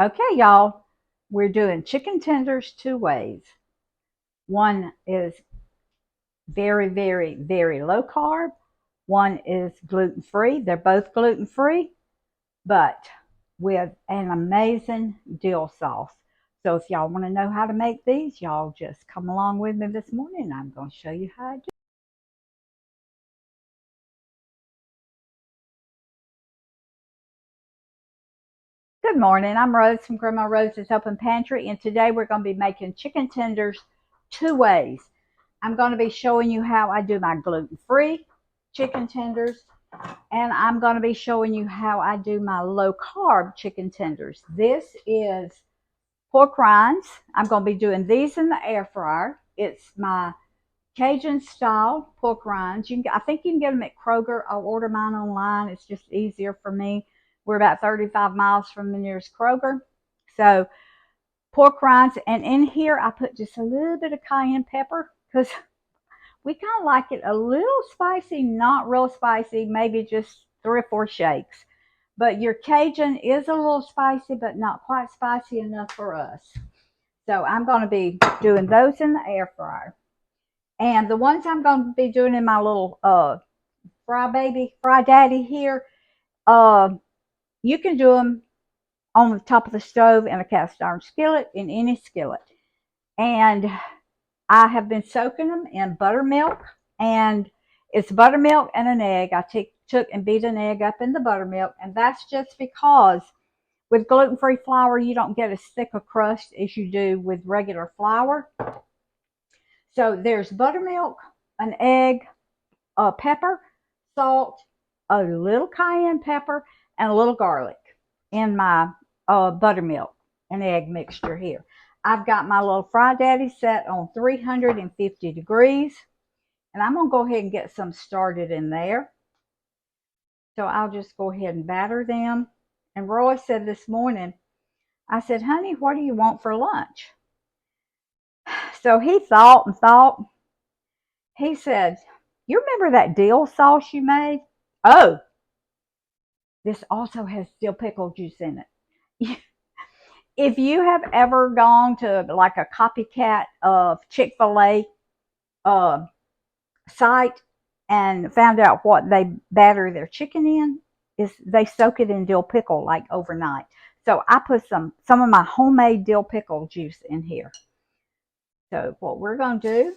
Okay, y'all, we're doing chicken tenders two ways. One is very, very, very low carb. One is gluten free. They're both gluten free, but with an amazing dill sauce. So if y'all want to know how to make these, y'all just come along with me this morning. I'm going to show you how I do. Good morning. I'm Rose from Grandma Rose's Open Pantry, and today we're going to be making chicken tenders two ways. I'm going to be showing you how I do my gluten-free chicken tenders, and I'm going to be showing you how I do my low-carb chicken tenders. This is pork rinds. I'm going to be doing these in the air fryer. It's my Cajun style pork rinds. I think you can get them at Kroger. I'll order mine online. It's just easier for me. We're about 35 miles from the nearest Kroger. So pork rinds, and in here I put just a little bit of cayenne pepper because we kind of like it a little spicy, not real spicy, maybe just 3 or 4 shakes. But your Cajun is a little spicy, but not quite spicy enough for us. So I'm going to be doing those in the air fryer. And the ones I'm going to be doing in my little fry daddy here, uh, you can do them on the top of the stove in a cast iron skillet, in any skillet. And I have been soaking them in buttermilk, and it's buttermilk and an egg. I took and beat an egg up in the buttermilk, and that's just because with gluten-free flour, you don't get as thick a crust as you do with regular flour. So there's buttermilk, an egg, a pepper, salt, a little cayenne pepper, and a little garlic in my buttermilk and egg mixture here. I've got my little fry daddy set on 350 degrees, and I'm going to go ahead and get some started in there. So I'll just go ahead and batter them. And Roy said this morning, I said, honey, what do you want for lunch? So he thought and thought. He said, you remember that dill sauce you made? Oh, this also has dill pickle juice in it. If you have ever gone to like a copycat of Chick-fil-A uh, site and found out what they batter their chicken in, is they soak it in dill pickle like overnight. So I put some of my homemade dill pickle juice in here. So what we're going to do,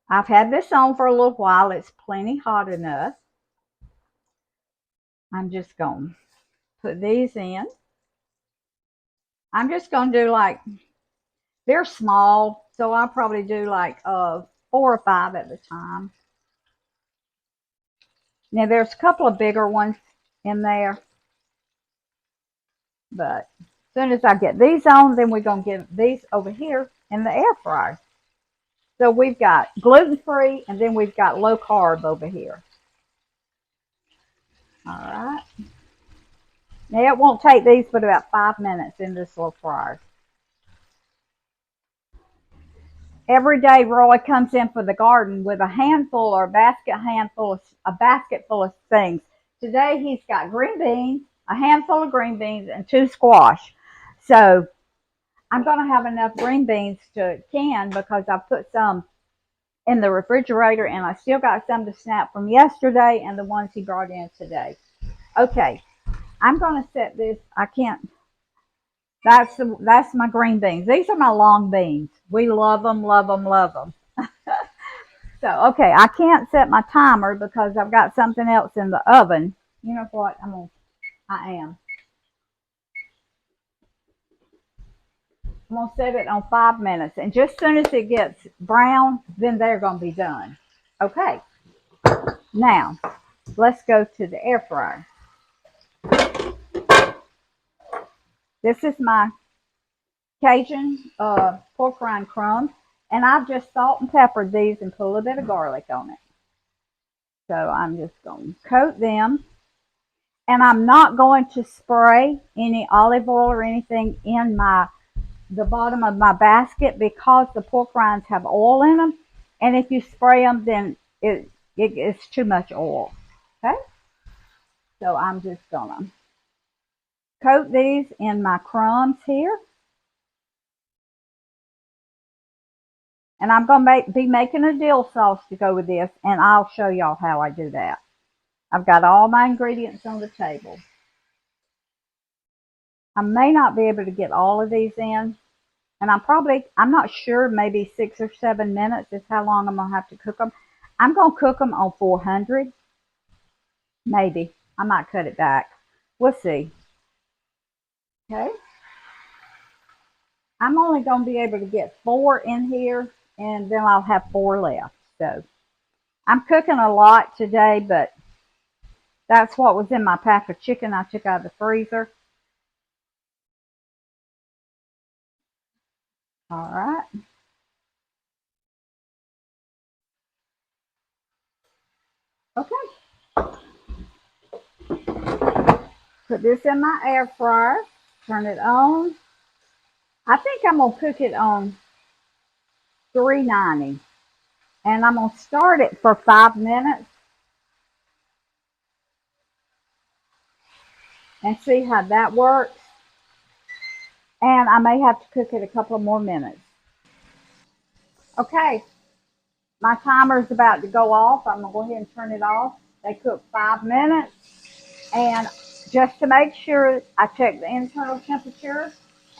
I've had this on for a little while. It's plenty hot enough. I'm just going to put these in. I'm just going to do like, they're small, so I'll probably do like 4 or 5 at a time. Now there's a couple of bigger ones in there, but as soon as I get these on, then we're going to get these over here in the air fryer. So we've got gluten-free, and then we've got low carb over here. All right. Now it won't take these but about 5 minutes in this little fryer. Every day Roy comes in for the garden with a handful or a basket full of things. Today he's got green beans, a handful of green beans, and 2 squash. So I'm going to have enough green beans to can because I put some in the refrigerator, and I still got some to snap from yesterday and the ones he brought in today. Okay, I'm going to set this. I can't. That's my green beans. These are my long beans. We love them, love them, love them. So, okay, I can't set my timer because I've got something else in the oven. You know what? I am. I'm going to set it on 5 minutes. And just as soon as it gets brown, then they're going to be done. Okay, now let's go to the air fryer. This is my Cajun pork rind crumbs. And I've just salt and peppered these and put a little bit of garlic on it. So I'm just going to coat them. And I'm not going to spray any olive oil or anything in the bottom of my basket because the pork rinds have oil in them. And if you spray them, then it's too much oil. Okay? So I'm just going to coat these in my crumbs here. And I'm going to be making a dill sauce to go with this, and I'll show y'all how I do that. I've got all my ingredients on the table. I may not be able to get all of these in, and I'm not sure, maybe 6 or 7 minutes is how long I'm going to have to cook them. I'm going to cook them on 400, maybe. I might cut it back. We'll see. Okay. I'm only going to be able to get 4 in here, and then I'll have 4 left. So I'm cooking a lot today, but that's what was in my pack of chicken I took out of the freezer. All right. Okay. Put this in my air fryer. Turn it on. I think I'm going to cook it on 390. And I'm going to start it for 5 minutes and see how that works. And I may have to cook it a couple more minutes. Okay, my timer is about to go off. I'm going to go ahead and turn it off. They cook 5 minutes. And just to make sure, I check the internal temperature.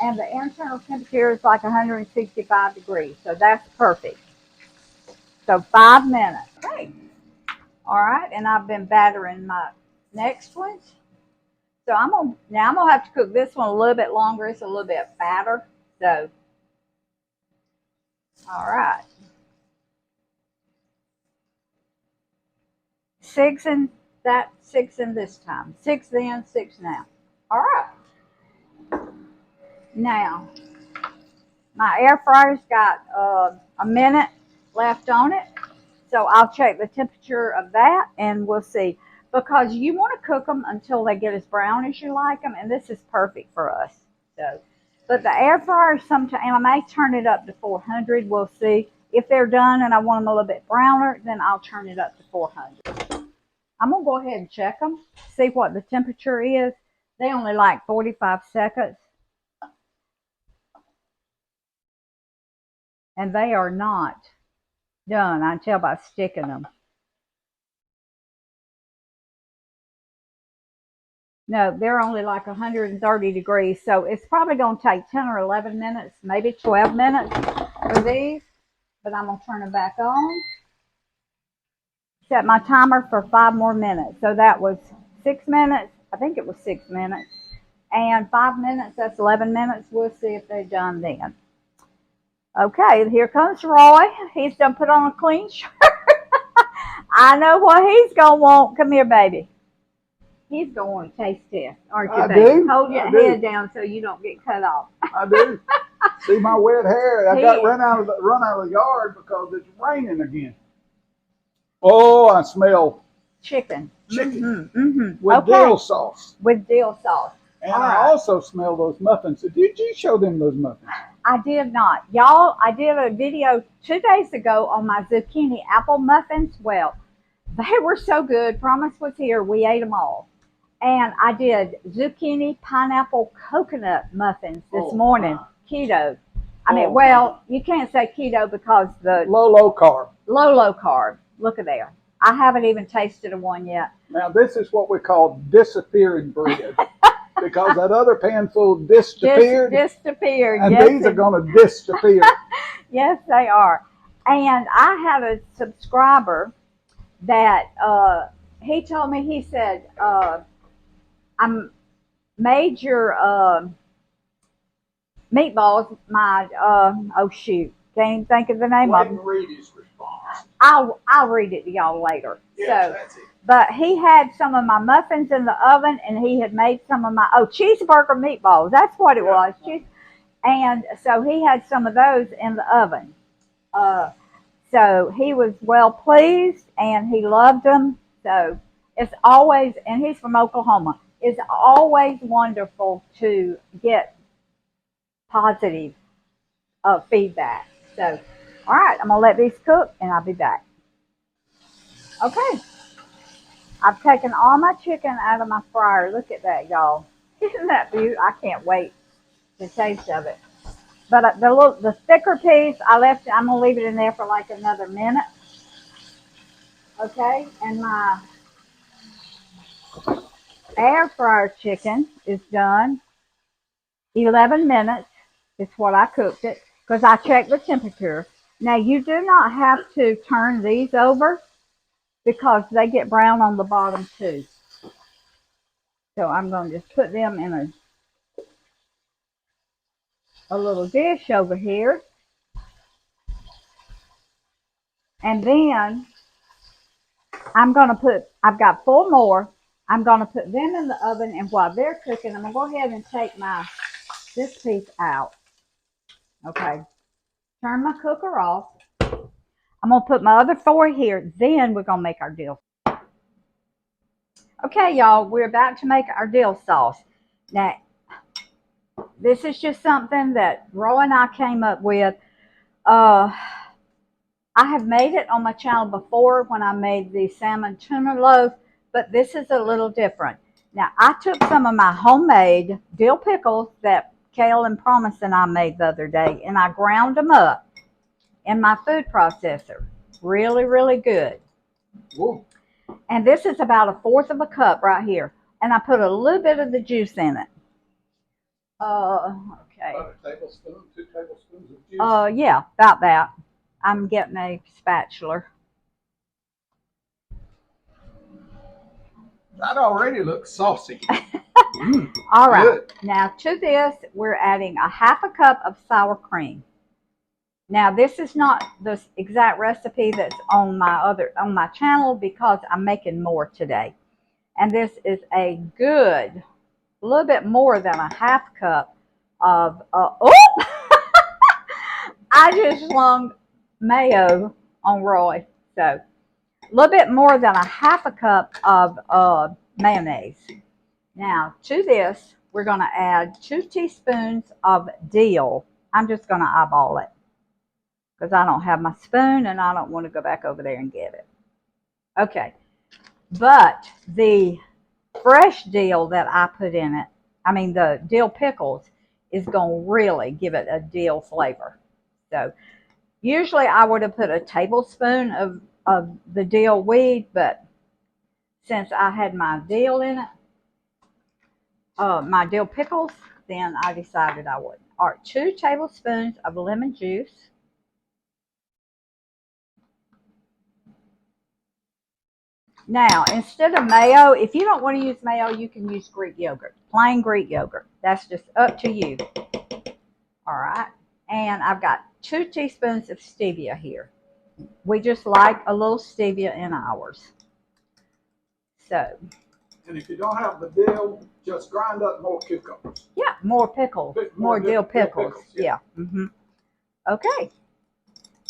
And the internal temperature is like 165 degrees. So that's perfect. So 5 minutes. Great. All right, and I've been battering my next ones. So I'm gonna have to cook this one a little bit longer. It's a little bit fatter. So, all right. 6 in that, 6 in this time. 6 then, 6 now. All right. Now, my air fryer's got a minute left on it. So I'll check the temperature of that and we'll see. Because you want to cook them until they get as brown as you like them, and this is perfect for us. So, but the air fryer sometimes, and I may turn it up to 400. We'll see. If they're done and I want them a little bit browner, then I'll turn it up to 400. I'm gonna go ahead and check them, see what the temperature is. They only like 45 seconds, and they are not done. I can tell by sticking them. No, they're only like 130 degrees, so it's probably going to take 10 or 11 minutes, maybe 12 minutes for these, but I'm going to turn them back on. Set my timer for 5 more minutes. So that was 6 minutes. I think it was 6 minutes. And 5 minutes, that's 11 minutes. We'll see if they're done then. Okay, here comes Roy. He's done put on a clean shirt. I know what he's going to want. Come here, baby. He's going to want a taste test, aren't you, baby? Do. Hold your head down so you don't get cut off. I do. See my wet hair? I got run out of the yard because it's raining again. Oh, I smell chicken. With dill sauce. With dill sauce. And I also smell those muffins. Did you show them those muffins? I did not. Y'all, I did a video 2 days ago on my zucchini apple muffins. Well, they were so good. Promise was here. We ate them all. And I did zucchini pineapple coconut muffins this morning. Keto. I mean, well, you can't say keto because the low carb. Low carb. Look at there. I haven't even tasted a one yet. Now this is what we call disappearing bread. Because that other panful disappeared. Disappeared. And yes, these are going to disappear. Yes, they are. And I had a subscriber that he told me, he said, I made your meatballs, my, oh shoot, can't even think of the name of them. Read his response. I'll read it to y'all later. Yeah, so, that's it. But he had some of my muffins in the oven, and he had made some of my, cheeseburger meatballs. That's what it was. And so he had some of those in the oven. So he was well pleased, and he loved them. So it's always, and he's from Oklahoma, it's always wonderful to get positive feedback. So, all right, I'm going to let these cook, and I'll be back. Okay. I've taken all my chicken out of my fryer. Look at that, y'all. Isn't that beautiful? I can't wait to taste of it. But the thicker piece, I left. I'm gonna leave it in there for like another minute. Okay, and my air fryer chicken is done. 11 minutes is what I cooked it because I checked the temperature. Now you do not have to turn these over because they get brown on the bottom too. So I'm going to just put them in a little dish over here. And then I've got 4 more. I'm going to put them in the oven, and while they're cooking, I'm going to go ahead and take this piece out. Okay. Turn my cooker off. I'm going to put my other 4 here. Then we're going to make our dill. Okay, y'all, we're about to make our dill sauce. Now, this is just something that Roy and I came up with. I have made it on my channel before when I made the salmon tuna loaf, but this is a little different. Now, I took some of my homemade dill pickles that Kale and Promise and I made the other day, and I ground them up in my food processor. Really, really good. Whoa. And this is about 1/4 of a cup right here. And I put a little bit of the juice in it. Okay. About a tablespoon, 2 tablespoons of juice. Yeah, about that. I'm getting a spatula. That already looks saucy. All right. Good. Now to this, we're adding 1/2 cup of sour cream. Now this is not the exact recipe that's on my channel because I'm making more today. And this is a little bit more than 1/2 cup of I just slung mayo on Roy. So a little bit more than 1/2 cup of mayonnaise. Now to this, we're going to add 2 teaspoons of dill. I'm just going to eyeball it because I don't have my spoon and I don't want to go back over there and get it. Okay, but the fresh dill that I put in it, I mean the dill pickles, is going to really give it a dill flavor. So usually I would have put a tablespoon of the dill weed, but since I had my dill in it, my dill pickles, then I decided I wouldn't. All right, 2 tablespoons of lemon juice. Now, instead of mayo, if you don't want to use mayo, you can use Greek yogurt, plain Greek yogurt. That's just up to you. All right, and I've got 2 teaspoons of stevia here. We just like a little stevia in ours. So. And if you don't have the dill, just grind up more cucumbers. Yeah, more pickles, more dill pickles. Yeah. Okay,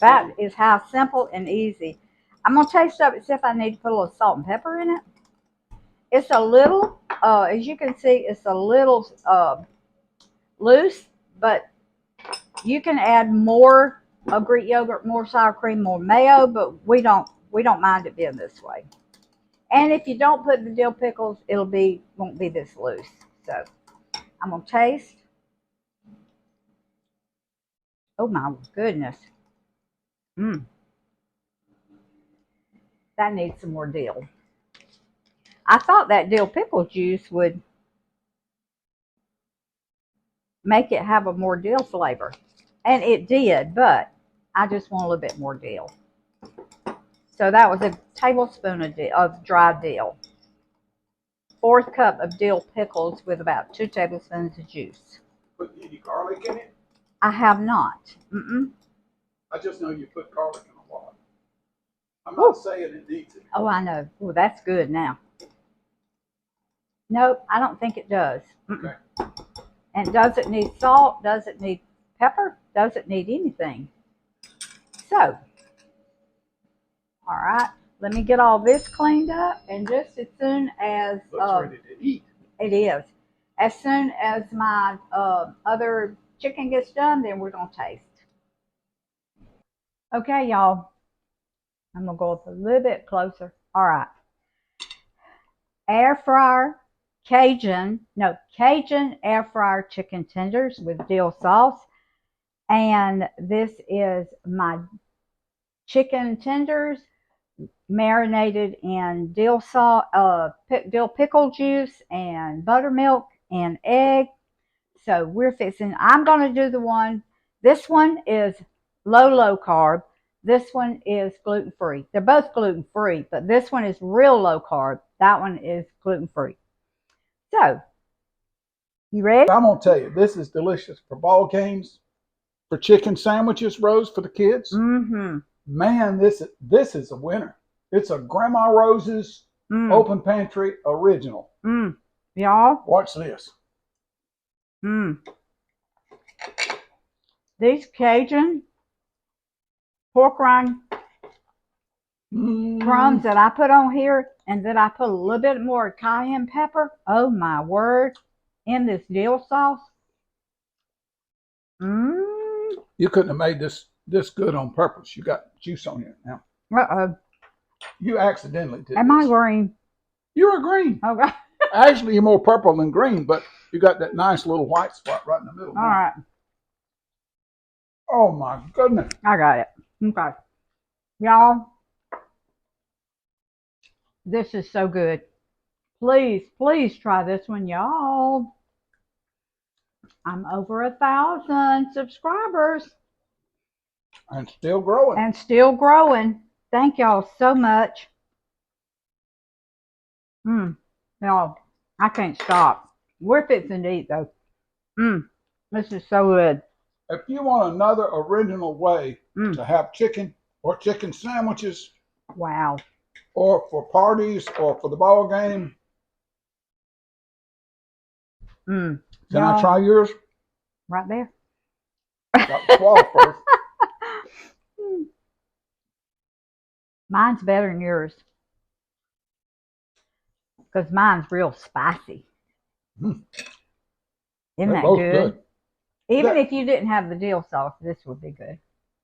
that is how simple and easy. I'm gonna taste of it, see if I need to put a little salt and pepper in it. It's a little, as you can see, it's a little loose, but you can add more Greek yogurt, more sour cream, more mayo, but we don't mind it being this way. And if you don't put the dill pickles, won't be this loose. So I'm gonna taste. Oh my goodness. That needs some more dill. I thought that dill pickle juice would make it have a more dill flavor. And it did, but I just want a little bit more dill. So that was a tablespoon of dry dill. 1/4 cup of dill pickles with about 2 tablespoons of juice. Put any garlic in it? I have not. I just know you put garlic in a lot. I'm not saying it needs it. Oh, I know. Oh, that's good now. Nope, I don't think it does. Okay. And does it need salt? Does it need pepper? Does it need anything? So, all right, let me get all this cleaned up, and just as soon as ready to eat. It is. As soon as my other chicken gets done, then we're gonna taste. Okay, y'all. I'm gonna go up a little bit closer. All right. Air fryer Cajun air fryer chicken tenders with dill sauce. And this is my chicken tenders marinated in dill sauce, dill pickle juice and buttermilk and egg. So I'm going to do the one. This one is low carb. This one is gluten-free. They're both gluten-free, but this one is real low carb. That one is gluten-free. So, you ready? I'm going to tell you, this is delicious for ball games, for chicken sandwiches, Rose, for the kids. Mm-hmm. Man, this is a winner. It's a Grandma Rose's Open Pantry original. Y'all. Watch this. These Cajun pork rind crumbs that I put on here, and then I put a little bit more cayenne pepper. Oh my word! In this dill sauce. You couldn't have made this good on purpose. You got juice on here now. You accidentally did. Am I green? You're green. Okay. Actually, you're more purple than green, but you got that nice little white spot right in the middle. All right. Oh my goodness. I got it. Okay. Y'all, this is so good. Please try this one, y'all. I'm over 1,000 subscribers. And still growing. And still growing. Thank y'all so much. Y'all, I can't stop. We're fixing to eat though. This is so good. If you want another original way to have chicken or chicken sandwiches, wow, or for parties or for the ball game, can I try yours? Right there. Got the swallow first. Mine's better than yours. Because mine's real spicy. Isn't that good? Even if you didn't have the dill sauce, this would be good.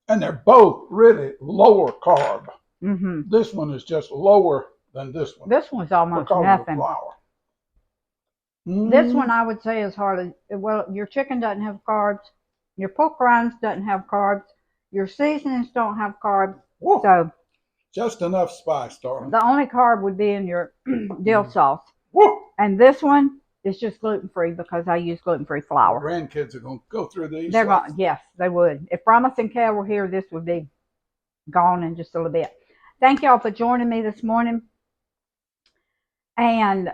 And they're both really lower carb. Mm-hmm. This one is just lower than this one. This one's almost nothing. Flour. This one I would say is hardly, well, your chicken doesn't have carbs. Your pork rinds doesn't have carbs. Your seasonings don't have carbs. Whoa. So just enough spice, darling. The only carb would be in your dill sauce. Whoa. And this one is just gluten-free because I use gluten-free flour. My grandkids are going to go through these. They're going, yes, they would. If Promise and Cal were here, this would be gone in just a little bit. Thank y'all for joining me this morning. And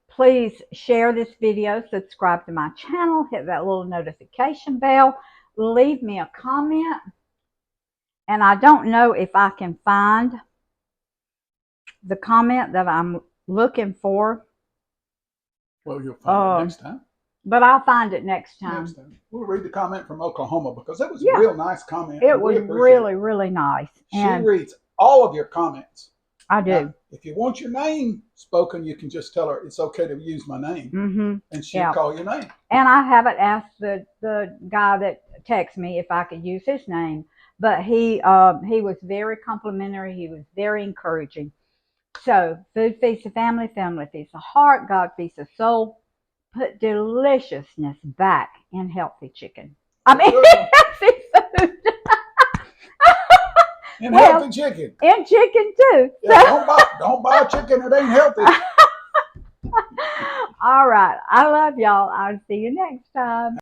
please share this video, subscribe to my channel, hit that little notification bell, leave me a comment. And I don't know if I can find the comment that I'm looking for. Well, you'll find it next time. But I'll find it next time. We'll read the comment from Oklahoma because it was a real nice comment. It was really, really nice. She reads all of your comments. I do. Now, if you want your name spoken, you can just tell her it's okay to use my name. And she'll call your name. And I haven't asked the guy that texted me if I could use his name. But he was very complimentary. He was very encouraging. So, food feeds the family, family feeds the heart, God feeds the soul. Put deliciousness back in healthy chicken. I mean, healthy food. And healthy chicken. And chicken too. Yeah, don't buy chicken that ain't healthy. All right. I love y'all. I'll see you next time.